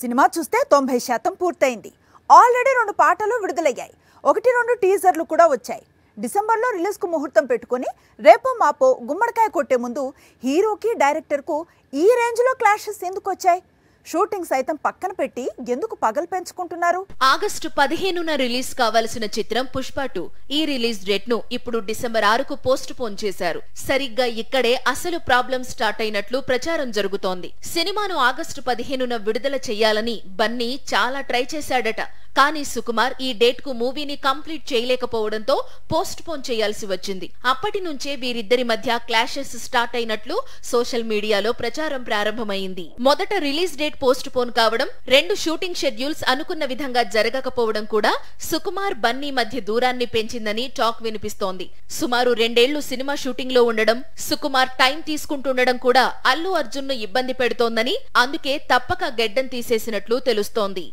Cinema చూస్తే 90% పూర్తయింది. Already 2 పాటలు విడుదలయ్యాయి. 1-2 టీజర్లు కూడా వచ్చాయి. డిసెంబర్లో రిలీజ్ కు ముహూర్తం పెట్టుకొని రేపో మాపో గుమ్మడికాయ కొట్టే ముందు హీరోకి డైరెక్టర్కు ఈ రేంజ్ లో క్లాషెస్ ఎందుకు వచ్చాయి? షూటింగ్ సైతం పక్కన పెట్టి ఎందుకు పగలు పెంచుకుంటున్నారు? ఆగస్టు 15న రిలీజ్ కావాల్సిన చిత్రం పుష్ప 2 ఈ రిలీజ్ డేట్ ను ఇప్పుడు డిసెంబర్ 6కు పోస్ట్ పోన్ చేశారు. సరిగ్గా ఇక్కడే అసలు ప్రాబ్లం స్టార్ట్ అయినట్లు ప్రచారం జరుగుతోంది. సినిమాను ఆగస్టు 15న విడుదల చేయాలని బన్నీ చాలా ట్రై చేశాడట. కానీ సుకుమార్ ఈ డేట్ కు మూవీని కంప్లీట్ చేయలేకపోవడంతో పోస్ట్ పోన్ చేయాల్సి వచ్చింది. అప్పటి నుంచే వీరిద్దరి మధ్య క్లాషెస్ స్టార్ట్ అయినట్లు సోషల్ మీడియాలో ప్రచారం ప్రారంభమైంది. మొదట రిలీజ్ డేట్ పోస్ట్ పోన్ కావడం, 2 షూటింగ్ షెడ్యూల్స్ అనుకున్న విధంగా జరగకపోవడం కూడా సుకుమార్ బన్నీ మధ్య దూరాన్ని పెంచిందని టాక్ వినిపిస్తోంది. సుమారు 2 ఏళ్లు సినిమా షూటింగ్ లో ఉండడం, సుకుమార్ టైం తీసుకుంటుండడం కూడా అల్లు అర్జున్ ను ఇబ్బంది పెడుతోందని, అందుకే తప్పక గెడ్డం తీసేసినట్లు తెలుస్తోంది.